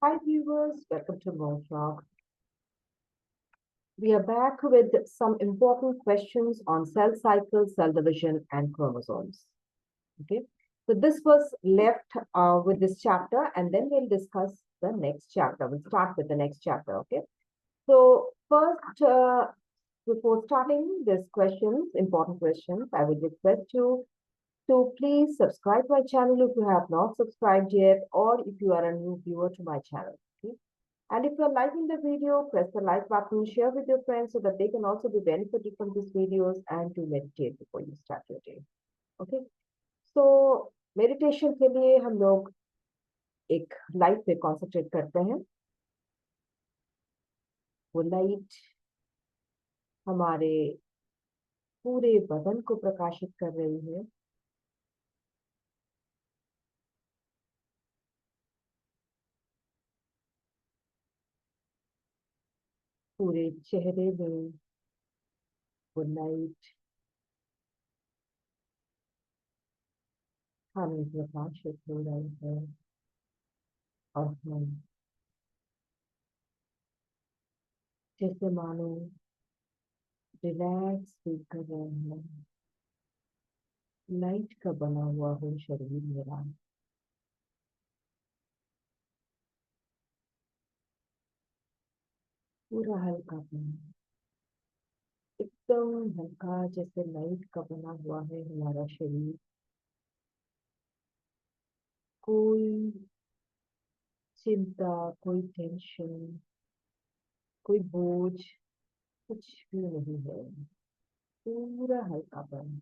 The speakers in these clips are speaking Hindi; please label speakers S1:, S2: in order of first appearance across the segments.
S1: Hi viewers, welcome to More Talk. We are back with some important questions on cell cycle, cell division, and chromosomes. Okay, so this was left with this chapter, and then we'll discuss the next chapter. We'll start with the next chapter. Okay, so first, before starting these questions, important questions, I would request you to please subscribe to my channel if you have not subscribed yet, or if you are a new viewer to my channel. Okay? And if you're liking the video, press the like button, share with your friends so that they can also be benefited from these videos and to meditate before you start your day. Okay. So meditation के लिए हम लोग एक लाइट पे कॉन्सेंट्रेट करते हैं. वो लाइट हमारे पूरे बदन को प्रकाशित कर रही है. पूरे चेहरे में वो लाइट हमें प्रकाशित हो रही है और हम जैसे मानो रिलैक्स फील कर रहे हैं. लाइट का बना हुआ हो शरीर मेरा. पूरा हल्का बना, एकदम हल्का, जैसे लाइट का बना हुआ है हमारा शरीर. कोई चिंता, कोई टेंशन, कोई बोझ, कुछ भी नहीं है. पूरा हल्का बना.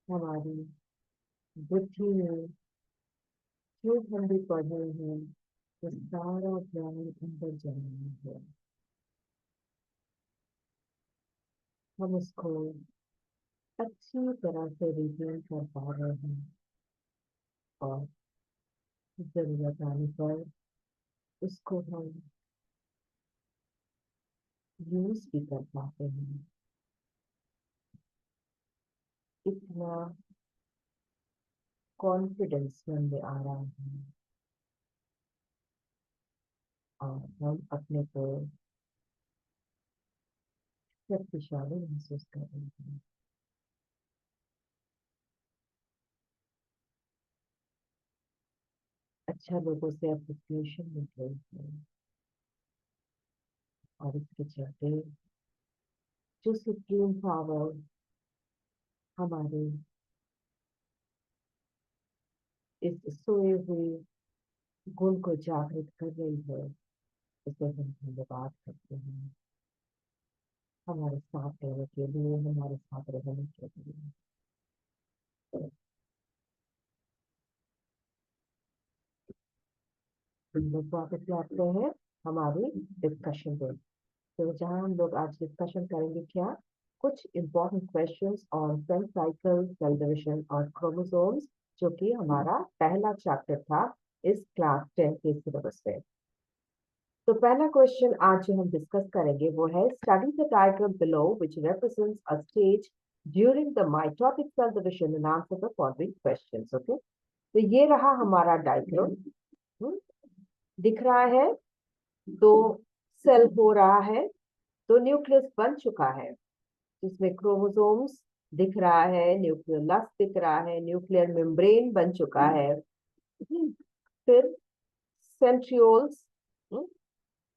S1: हमारी बुद्धि में जो हम भी पढ़े हैं वो सारा ज्ञान अंदर जा रहा है. हम उसको अच्छी तरह से रिवील कर पा रहे हैं और जरूरत आने पर उसको हम यूज भी कर पाते हैं. इतना कॉन्फिडेंस मन में आ रहा है और हम अपने को शक्तिशाली महसूस कर रहे हैं. अच्छा लोगों से एप्रिसिएशन मिल रही है और इसके चलते जो सुप्रीम पावर हमारे इस सोए हुए गुण को जागृत कर रही है, उसे हम धन्यवाद करते हैं हमारे साथ रहने के लिए, हमारे साथ रहने के लिए. हम लोग वापस लाते हैं हमारे डिस्कशन पे. तो जहाँ हम लोग आज डिस्कशन करेंगे क्या, कुछ important questions on cell cycle, cell division और क्रोमोसोम्स, जो कि हमारा पहला चैप्टर था इस क्लास 10 के सिलेबस में. तो पहला क्वेश्चन आज जो हम डिस्कस करेंगे वो है, study the diagram below which represents a stage during the mitotic cell division and answer the following questions. Okay, तो ये रहा हमारा डायग्राम. दिख रहा है. तो सेल हो रहा है, तो न्यूक्लियस बन चुका है जिसमें क्रोमोसोम्स दिख रहा है, न्यूक्लियोलस दिख रहा है, न्यूक्लियर मेम्ब्रेन बन चुका है. फिर सेंट्रियोल्स,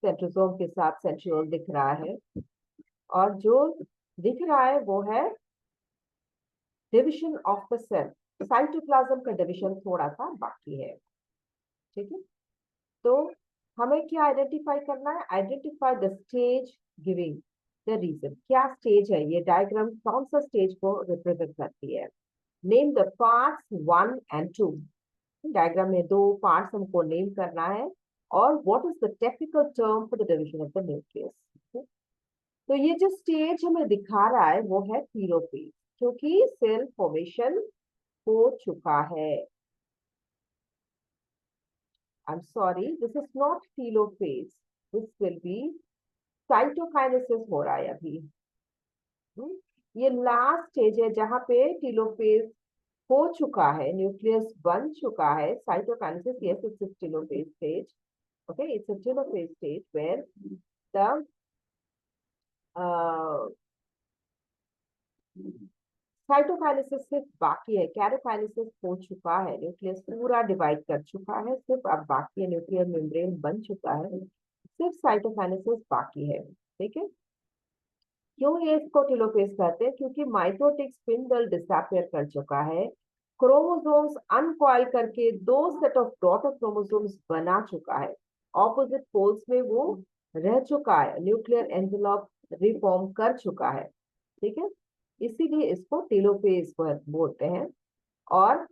S1: सेंट्रोसोम के साथ सेंट्रियोल दिख रहा है. और जो दिख रहा है वो है division of the cell. Cytoplasm का डिविजन थोड़ा सा बाकी है. ठीक है, तो हमें क्या आइडेंटिफाई करना है, identify the stage giving the reason. क्या स्टेज है ये डायग्राम, कौन सा स्टेज को रिप्रेजेंट करती है. Name the parts 1 and 2. Diagram में दो पार्ट्स हमको नेम करना है. और what is the technical term for the division of the nucleus. तो ये जो स्टेज हमें दिखा रहा है वो है टीलोफेज, क्योंकि सेल फॉर्मेशन हो चुका है. I'm sorry, this is not telophase. This will be cytokinesis हो रहा है अभी. हम्म, ये लास्ट स्टेज है जहां पे टीलोफेज हो चुका है, न्यूक्लियस बन चुका है, cytokinesis, yes, it's a telophase stage. Okay, it's a telophase stage where the cytokinesis सिर्फ बाकी है, कैरोकाइनेसिस हो चुका है, न्यूक्लियस पूरा डिवाइड कर चुका है, सिर्फ अब बाकी है, न्यूक्लियर मेम्ब्रेन बन चुका है, सिर्फ साइटोकाइनेसिस बाकी है। ठीक है, क्यों ये इसको टेलोफेज कहते हैं? क्योंकि माइटोटिक स्पिंडल डिसअपियर कर चुका है, क्रोमोसोम्स अनकॉइल करके दो सेट ऑफ डॉटर क्रोमोसोम्स बना चुका है, ऑपोजिट पोल्स में वो रह चुका है, न्यूक्लियर एनवेलप रिफॉर्म कर चुका है। ठीक है, इसीलिए इसको टेलोफेज बोलते हैं। और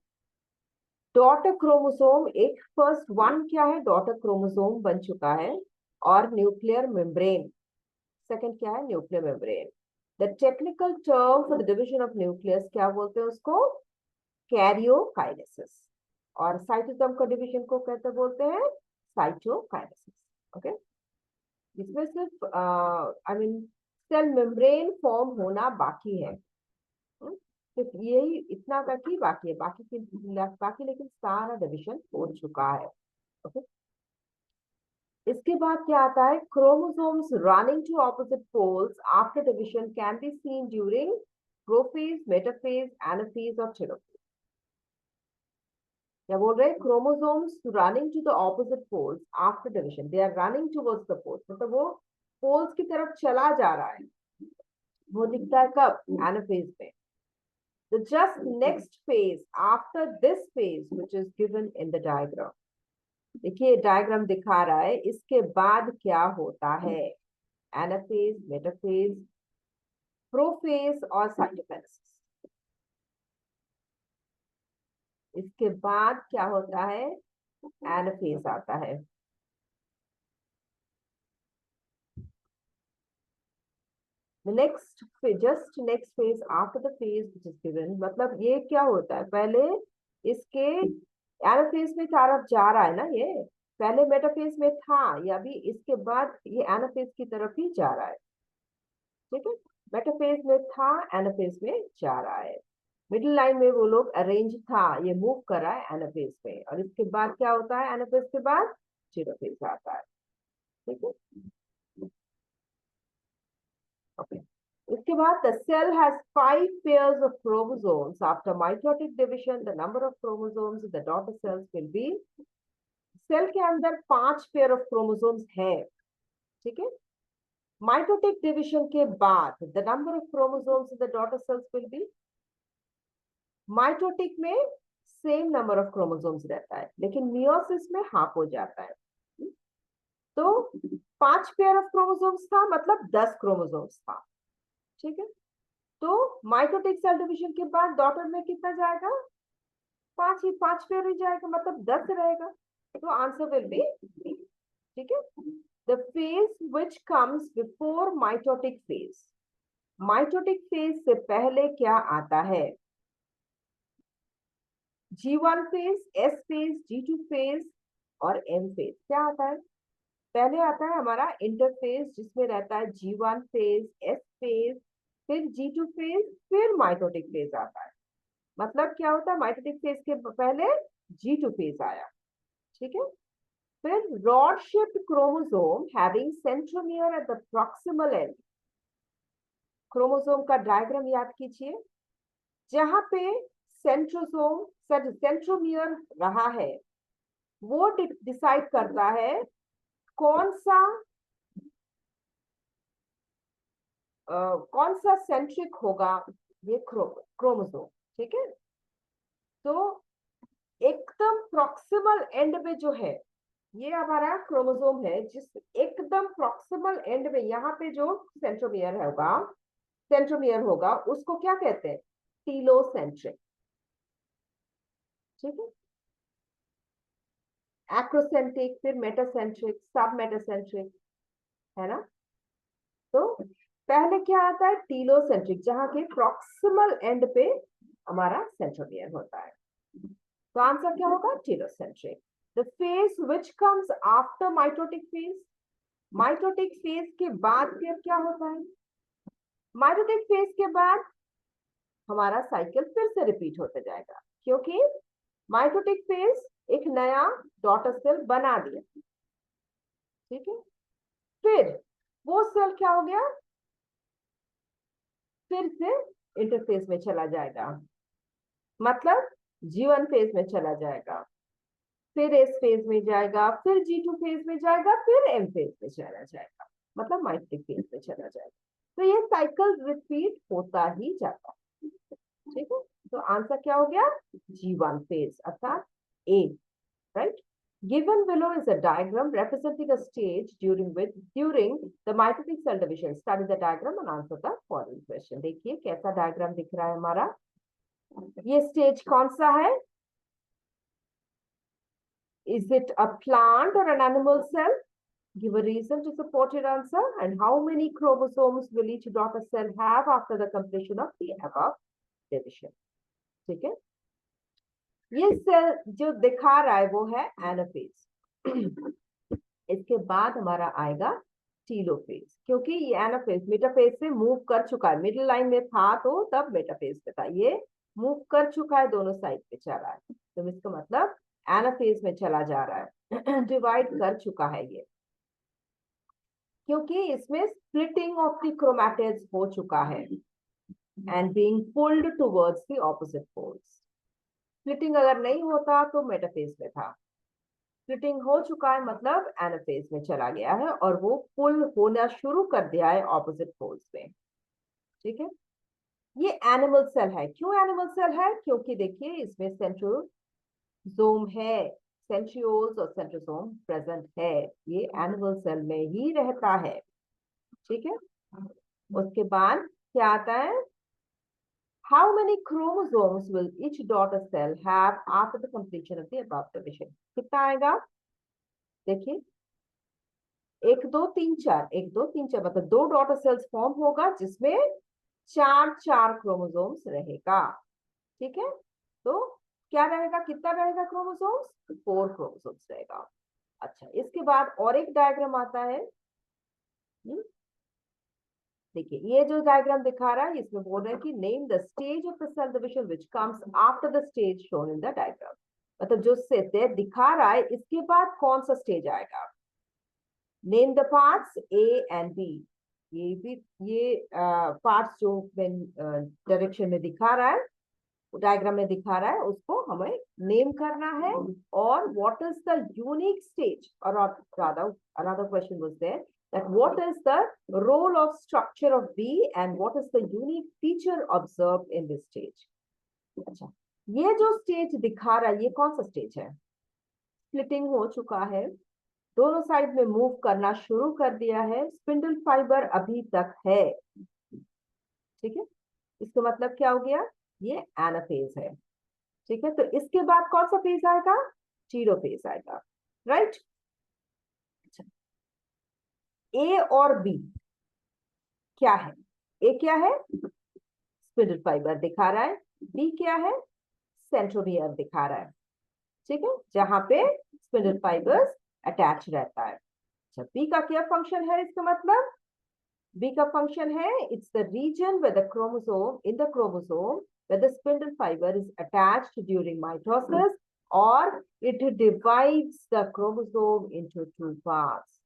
S1: डॉटर क्रोमोसोम, एक फर्स्ट वन क्या है, डॉटर क्रोमोसोम बन चुका है, और न्यूक्लियर मेम्ब्रेन सेकंड क्या है, nuclear membrane. The technical term for the division of nucleus क्या बोलते हैं उसको? कैरियोकाइनेसिस। और साइटोसोम का डिवीजन को कहते बोलते हैं साइटोकाइनेसिस। ओके, इसमें सिर्फ I mean cell membrane form होना बाकी है, सिर्फ यही इतना तक ही बाकी है, बाकी लेकिन सारा डिवीजन हो चुका है। ओके, इसके बाद क्या आता है? Chromosomes running to opposite poles after division can be seen during prophase, metaphase, anaphase और टेलोफेज। क्या बोल रहे हैं? Chromosomes running to the opposite poles after division, they are running towards the poles, मतलब वो पोल्स की तरफ चला जा रहा है। वो दिखता है कब? एनाफेज में। The just next phase after this phase, which is given in the diagram. देखिए डायग्राम दिखा रहा है, इसके बाद क्या होता है? एनाफेज, मेटाफेज, प्रोफेज और साइटोकाइनेसिस। इसके बाद क्या होता है? एनाफेज आता है। The next just next phase after the phase which is given, मतलब ये क्या होता है? पहले इसके एनाफेज में तरफ जा रहा है ना, ये पहले मेटाफेज में था, या भी इसके बाद ये एनाफेज की तरफ ही जा रहा है। ठीक है, मेटाफेज में था, एनाफेज में जा रहा है, मिडिल लाइन में वो लोग अरेंज था, ये मूव कर रहा है एनाफेज में, और इसके बाद क्या होता है? एनाफेज के बाद टेलोफेज आता है। ठीक है, ओके। इसके बाद the cell has 5 pairs of chromosomes. After mitotic division, the number of chromosomes in the daughter cells will be, cell के अंदर 5 पेयर ऑफ क्रोमोसोम्स है। ठीक है, माइटोटिक डिविजन के बाद the number of chromosomes in the daughter cells will be, mitotic में सेम नंबर ऑफ क्रोमोसोम्स रहता है, लेकिन मियोसिस में हाफ हो जाता है। तो 5 पेयर ऑफ क्रोमोसोम्स था, मतलब 10 क्रोमोसोम्स था। ठीक है, तो माइटोटिक सेल डिवीजन के बाद डॉटर में कितना जाएगा? 5 पेयर ही जाएगा, मतलब 10 रहेगा। तो आंसर विल बी बी। ठीक है, the phase which comes before mitotic phase, mitotic phase से पहले क्या आता है? G1 phase, S phase, G2 phase और M फेज। क्या आता है? पहले आता है हमारा इंटरफेज, जिसमें रहता है G1 फेज, S फेज, फिर G2 फेज, फिर माइटोटिक फेज आता है। मतलब क्या होता है? माइटोटिक फेज के पहले G2 फेज आया। ठीक है, फिर rod shaped chromosome having centromere at the proximal and. Chromosome का डायग्राम याद कीजिए, जहां पे सेंट्रोमियर रहा है, वो डिसाइड करता है कौन सा सेंट्रिक होगा ये क्रोमोसोम। ठीक है, तो एकदम प्रॉक्सिमल एंड में जो है, ये हमारा क्रोमोसोम है, जिस एकदम प्रॉक्सिमल एंड में यहाँ पे जो सेंट्रोमियर होगा उसको क्या कहते हैं? टीलोसेंट्रिक। ठीक है, एक्रोसेंट्रिक, फिर मेटासेंट्रिक, सब मेटासेंट्रिक, है ना? तो पहले क्या आता है? टीलोसेंट्रिक, जहां के प्रॉक्सिमल एंड पे हमारा सेंट्रोमियर होता है। तो आंसर क्या होगा? Telocentric. The phase which comes after mitotic phase, mitotic phase के बाद फिर क्या होता है? माइटोटिक फेज के बाद हमारा साइकिल फिर से रिपीट होते जाएगा, क्योंकि माइटोटिक फेज एक नया डॉटर सेल बना दिया। ठीक है, फिर वो सेल क्या हो गया, फिर से इंटरफेज में चला जाएगा, मतलब G1 फेज में चला जाएगा, फिर S फेज में जाएगा, फिर G2 फेज में जाएगा, फिर M फेज में चला जाएगा, मतलब माइटोटिक फेज में चला जाएगा। तो ये साइकिल रिपीट होता ही जाता है। ठीक है, तो आंसर क्या हो गया, G1 फेज अर्थात A, right? Given below is a diagram representing a stage during the mitotic cell division. Study the diagram and answer the following question. देखिए कैसा डायग्राम दिख रहा है हमारा, ये स्टेज कौन सा है, is it a plant or an animal cell? Give a reason to support your answer, and how many chromosomes will each daughter cell have after the completion of the above division? ठीक है, ये सेल जो दिखा रहा है वो है एनाफेज। इसके बाद हमारा आएगा टीलोफेज, क्योंकि ये एनाफेज मेटाफेज से मूव कर चुका है, मिडिल लाइन में था तो तब मेटाफेज पे था, ये मूव कर चुका है, दोनों साइड पे चला है, तो इसका मतलब एनाफेज में चला जा रहा है, डिवाइड कर चुका है ये, क्योंकि इसमें स्प्लिटिंग ऑफ द क्रोमैटिड्स हो चुका है and being pulled towards the opposite poles. Splitting अगर नहीं होता तो मेटाफेज में था, स्प्लिटिंग हो चुका है मतलब एनाफेज में चला गया है और वो पुल होना शुरू कर दिया है ऑपोजिट पोल्स में। ठीक है, ये एनिमल सेल है। क्यों एनिमल सेल है, क्योंकि देखिए इसमें सेंट्रोजोम है, सेंट्रियोल्स और सेंट्रोसोम प्रेजेंट है, ये एनिमल सेल में ही रहता है। ठीक है, उसके बाद क्या आता है, how many chromosomes will each daughter cell have after the completion of the above division? कितना आएगा, देखिए 1 2 3 4, 1 2 3 4 मतलब 2 डॉटर सेल्स फॉर्म होगा जिसमें 4 क्रोमोसोम्स रहेगा। ठीक है, तो क्या रहेगा, कितना रहेगा क्रोमोसोम्स, 4 क्रोमोसोम्स रहेगा। अच्छा, इसके बाद और एक डायग्राम आता है, देखिए ये जो डायग्राम दिखा रहा है इसमें बोल रहे हैं कि name the stage of the cell division which comes after the stage shown in the diagram, मतलब जो से दिखा रहा है इसके बाद कौन सा स्टेज आएगा। Name the parts A and B, ये भी ये पार्ट्स जो डायरेक्शन में दिखा रहा है, डायग्राम में दिखा रहा है, उसको हमें नेम करना है। और what is the unique stage, और rather another question was there that what is the role of structure of B and what is the unique feature observed in this stage. अच्छा, ये जो स्टेज दिखा रहा है ये कौन सा स्टेज है, स्प्लिटिंग हो चुका है, दोनों साइड में मूव करना शुरू कर दिया है, स्पिंडल फाइबर अभी तक है। ठीक है, इसका मतलब क्या हो गया, ये एनाफेज है। ठीक है, तो इसके बाद कौन सा फेज आएगा, टीलोफेज आएगा, राइट। ए और बी क्या है, ए क्या है, स्पिंडल फाइबर दिखा रहा है, बी क्या है, सेंट्रोमियर दिखा रहा है। ठीक है, जहां पे स्पिंडल फाइबर्स अटैच रहता है। अच्छा, बी का क्या फंक्शन है, इसका मतलब बी का फंक्शन है, it's the reason where the chromosome in the chromosome where the spindle fiber is attached during mitosis or it divides the chromosome into 2 parts.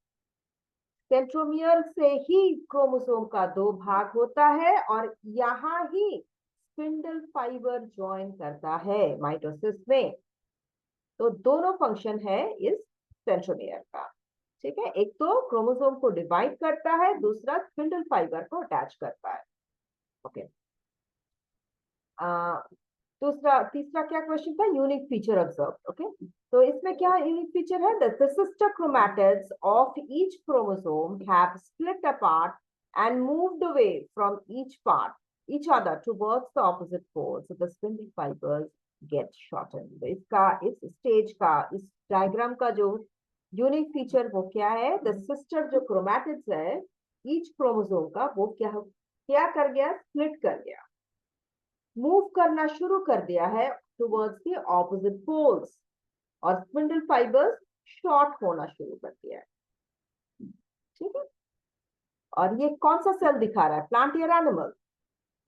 S1: Centromere से ही क्रोमोसोम का 2 भाग होता है और यहाँ ही स्पिंडल फाइबर ज्वाइन करता है माइटोसिस में। तो दोनों फंक्शन है इस सेंट्रोमियर का। ठीक है, एक तो क्रोमोसोम को डिवाइड करता है, दूसरा स्पिंडल फाइबर को अटैच करता है। ओके, दूसरा तीसरा क्या क्वेश्चन था, यूनिक फीचर ऑब्जर्व। ओके, तो इसमें क्या यूनिक फीचर है, the sister chromatids of each chromosome have split apart and moved away from each other towards the opposite pole, so the spindle fibers get shortened. तो इसका इस स्टेज का, इस डायग्राम का जो यूनिक फीचर वो क्या है, द सिस्टर जो क्रोमैटिड्स है ईच क्रोमोसोम का, वो क्या कर गया, स्प्लिट कर गया, मूव करना शुरू कर दिया है टुवर्ड्स द ऑपोजिट पोल्स, और स्पिंडल फाइबर्स शॉर्ट होना शुरू कर दिया है। ठीक है, और ये कौन सा सेल दिखा रहा है, प्लांट या एनिमल,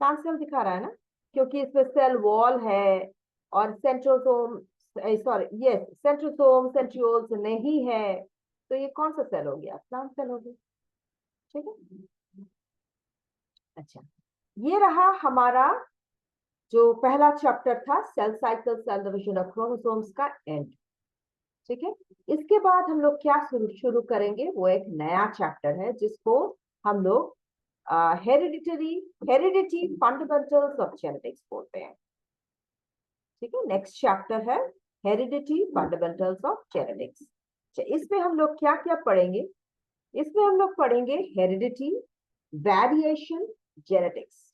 S1: प्लांट सेल दिखा रहा है ना, क्योंकि इसमें सेल वॉल है और centrosome, sorry yes, centrosome centrioles नहीं है, तो ये कौन सा सेल हो गया? प्लांट सेल हो गया। ठीक है। अच्छा, ये रहा हमारा जो पहला चैप्टर था, cell cycle, cell division of chromosomes का एंड। ठीक है। इसके बाद हम लोग क्या शुरू शुरू करेंगे, वो एक नया चैप्टर है जिसको हम लोग हेरिडिटी फंडामेंटल्स ऑफ जेनेटिक्स बोलते हैं। ठीक है, नेक्स्ट चैप्टर है हेरिडिटी फंडामेंटल्स ऑफ जेनेटिक्स। इसमें हम लोग क्या क्या पढ़ेंगे? इसमें हम लोग पढ़ेंगे हेरिडिटी, वेरिएशन, जेनेटिक्स।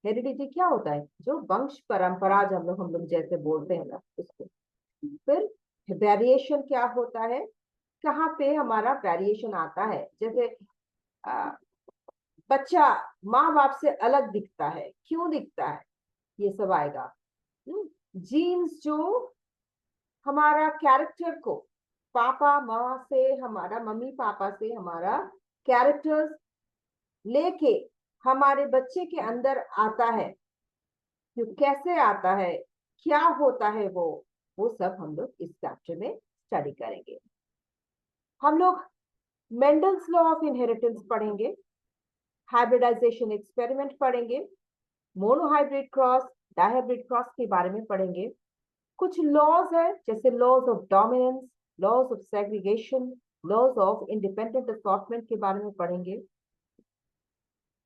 S1: हेरिडिटी क्या होता है? जो वंश परंपरा, जब हम लोग जैसे बोलते हैं ना, उसको। फिर वेरिएशन क्या होता है, कहाँ पे हमारा वेरिएशन आता है? जैसे बच्चा माँ बाप से अलग दिखता है, क्यों दिखता है, ये सब आएगा। जीन्स जो हमारा कैरेक्टर को, पापा माँ से, हमारा मम्मी पापा से हमारा कैरेक्टर्स लेके हमारे बच्चे के अंदर आता है, जो कैसे आता है, क्या होता है वो सब हम लोग इस चैप्टर में स्टडी करेंगे। हम लोग मेंडल्स लॉ ऑफ इनहेरिटेंस पढ़ेंगे, हाइब्रिडाइजेशन एक्सपेरिमेंट पढ़ेंगे, मोनोहाइब्रिड क्रॉस, डाइहाइब्रिड क्रॉस के बारे में पढ़ेंगे। कुछ लॉज है, जैसे laws of dominance, laws of segregation, laws of independent assortment के बारे में पढ़ेंगे।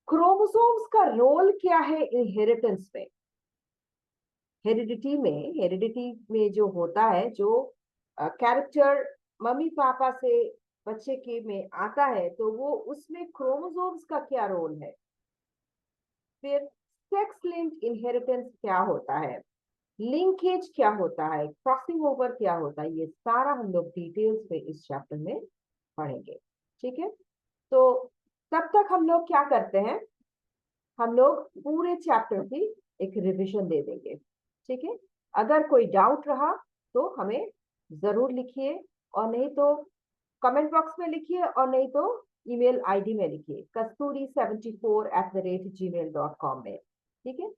S1: क्रोमोसोम्स का रोल क्या है इनहेरिटेंस में? हेरिडिटी में जो होता है, जो कैरेक्टर मम्मी पापा से बच्चे के में आता है, तो वो उसमें क्रोमोसोम्स का क्या रोल है? फिर सेक्स लिंक्ड इनहेरिटेंस क्या होता है, लिंकेज क्या होता है, क्रॉसिंग ओवर क्या होता है, ये सारा हम लोग डिटेल्स में इस चैप्टर में पढ़ेंगे। ठीक है। तो तब तक हम लोग क्या करते हैं, हम लोग पूरे चैप्टर की एक रिवीजन दे देंगे। ठीक है। अगर कोई डाउट रहा तो हमें जरूर लिखिए, और नहीं तो कमेंट बॉक्स में लिखिए, और नहीं तो ईमेल आईडी में लिखिए, kasturi74@gmail.com में। ठीक है।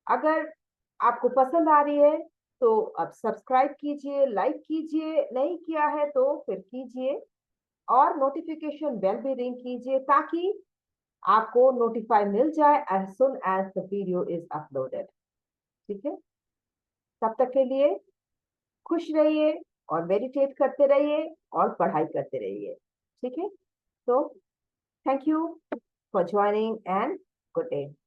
S1: अगर आपको पसंद आ रही है तो अब सब्सक्राइब कीजिए, लाइक कीजिए, नहीं किया है तो फिर कीजिए, और नोटिफिकेशन बेल भी रिंग कीजिए, ताकि आपको नोटिफाई मिल जाए as soon as the video is uploaded. ठीक है। तब तक के लिए खुश रहिए, और मेडिटेट करते रहिए, और पढ़ाई करते रहिए। ठीक है। तो thank you for joining and good day.